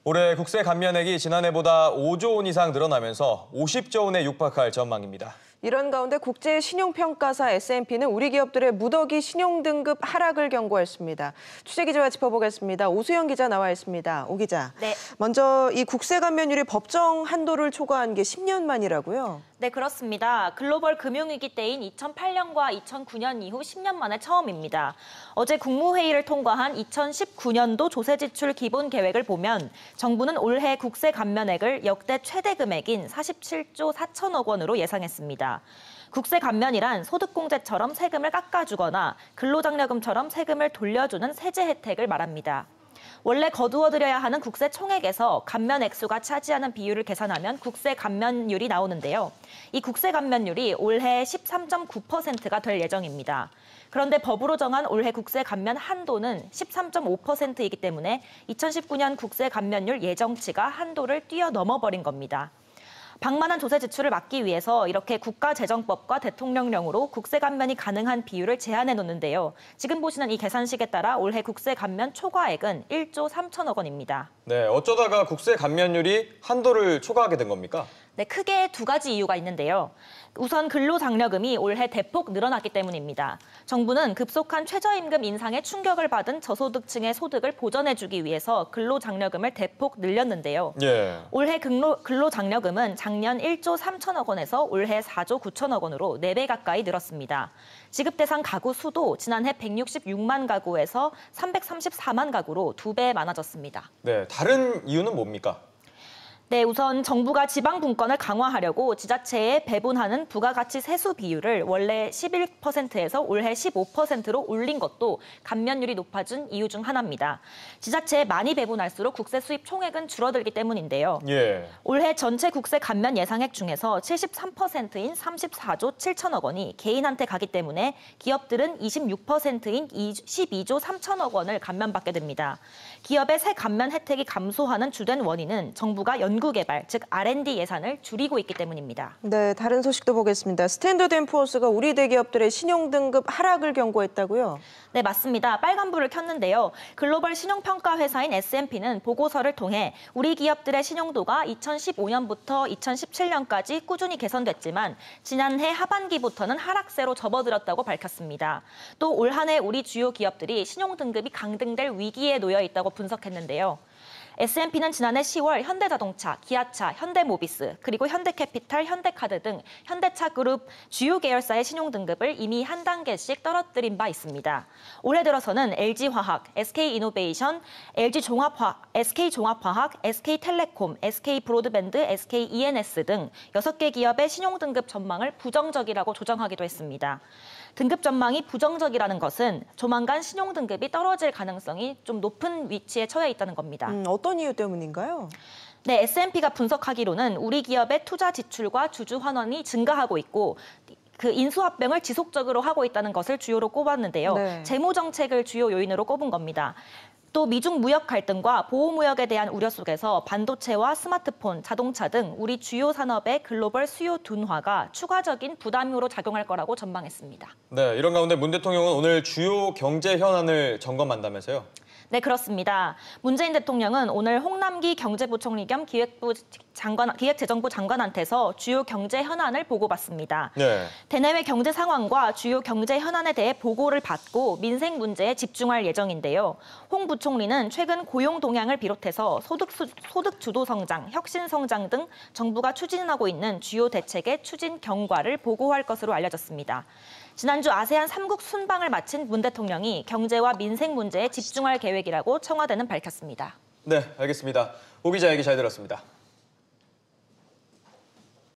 올해 국세 감면액이 지난해보다 5조 원 이상 늘어나면서 50조 원에 육박할 전망입니다. 이런 가운데 국제신용평가사 S&P는 우리 기업들의 무더기 신용등급 하락을 경고했습니다. 취재기자와 짚어보겠습니다. 오수영 기자 나와 있습니다. 오 기자. 네. 먼저 이 국세 감면율이 법정 한도를 초과한 게 10년 만이라고요? 네, 그렇습니다. 글로벌 금융위기 때인 2008년과 2009년 이후 10년 만에 처음입니다. 어제 국무회의를 통과한 2019년도 조세지출 기본 계획을 보면 정부는 올해 국세 감면액을 역대 최대 금액인 47조 4천억 원으로 예상했습니다. 국세 감면이란 소득공제처럼 세금을 깎아주거나 근로장려금처럼 세금을 돌려주는 세제 혜택을 말합니다. 원래 거두어들여야 하는 국세 총액에서 감면 액수가 차지하는 비율을 계산하면 국세 감면율이 나오는데요. 이 국세 감면율이 올해 13.9%가 될 예정입니다. 그런데 법으로 정한 올해 국세 감면 한도는 13.5%이기 때문에 2019년 국세 감면율 예정치가 한도를 뛰어넘어버린 겁니다. 방만한 조세 지출을 막기 위해서 이렇게 국가재정법과 대통령령으로 국세 감면이 가능한 비율을 제한해 놓는데요. 지금 보시는 이 계산식에 따라 올해 국세 감면 초과액은 1조 3천억 원입니다. 네, 어쩌다가 국세 감면율이 한도를 초과하게 된 겁니까? 네, 크게 두 가지 이유가 있는데요. 우선 근로장려금이 올해 대폭 늘어났기 때문입니다. 정부는 급속한 최저임금 인상에 충격을 받은 저소득층의 소득을 보전해주기 위해서 근로장려금을 대폭 늘렸는데요. 예. 올해 근로장려금은 작년 1조 3천억 원에서 올해 4조 9천억 원으로 4배 가까이 늘었습니다. 지급 대상 가구 수도 지난해 166만 가구에서 334만 가구로 2배 많아졌습니다. 네, 다른 이유는 뭡니까? 네, 우선 정부가 지방 분권을 강화하려고 지자체에 배분하는 부가가치 세수 비율을 원래 11%에서 올해 15%로 올린 것도 감면율이 높아진 이유 중 하나입니다. 지자체에 많이 배분할수록 국세 수입 총액은 줄어들기 때문인데요. 예. 올해 전체 국세 감면 예상액 중에서 73%인 34조 7천억 원이 개인한테 가기 때문에 기업들은 26%인 12조 3천억 원을 감면받게 됩니다. 기업의 새 감면 혜택이 감소하는 주된 원인은 정부가 연구개발, 즉 R&D 예산을 줄이고 있기 때문입니다. 네, 다른 소식도 보겠습니다. 스탠더드 앤 푸어스가 우리 대기업들의 신용등급 하락을 경고했다고요? 네, 맞습니다. 빨간불을 켰는데요. 글로벌 신용평가 회사인 S&P는 보고서를 통해 우리 기업들의 신용도가 2015년부터 2017년까지 꾸준히 개선됐지만 지난해 하반기부터는 하락세로 접어들었다고 밝혔습니다. 또 올 한 해 우리 주요 기업들이 신용등급이 강등될 위기에 놓여 있다고 분석했는데요. S&P는 지난해 10월 현대자동차, 기아차, 현대모비스, 그리고 현대캐피탈, 현대카드 등 현대차그룹 주요 계열사의 신용등급을 이미 한 단계씩 떨어뜨린 바 있습니다. 올해 들어서는 LG화학, SK이노베이션, SK종합화학, SK텔레콤, SK브로드밴드, SKENS 등 6개 기업의 신용등급 전망을 부정적이라고 조정하기도 했습니다. 등급 전망이 부정적이라는 것은 조만간 신용등급이 떨어질 가능성이 좀 높은 위치에 처해 있다는 겁니다. 어떤 이유 때문인가요? 네, S&P가 분석하기로는 우리 기업의 투자 지출과 주주 환원이 증가하고 있고 그 인수합병을 지속적으로 하고 있다는 것을 주요로 꼽았는데요. 네. 재무 정책을 주요 요인으로 꼽은 겁니다. 또 미중 무역 갈등과 보호무역에 대한 우려 속에서 반도체와 스마트폰, 자동차 등 우리 주요 산업의 글로벌 수요 둔화가 추가적인 부담으로 작용할 거라고 전망했습니다. 네, 이런 가운데 문 대통령은 오늘 주요 경제 현안을 점검한다면서요? 네, 그렇습니다. 문재인 대통령은 오늘 홍남기 경제부총리 겸 기획재정부 장관한테서 주요 경제 현안을 보고받습니다. 네. 대내외 경제 상황과 주요 경제 현안에 대해 보고를 받고 민생 문제에 집중할 예정인데요. 홍 부총리는 최근 고용 동향을 비롯해서 소득 주도 성장, 혁신 성장 등 정부가 추진하고 있는 주요 대책의 추진 경과를 보고할 것으로 알려졌습니다. 지난주 아세안 3국 순방을 마친 문 대통령이 경제와 민생 문제에 집중할 계획이라고 청와대는 밝혔습니다. 네, 알겠습니다. 오 기자 얘기 잘 들었습니다.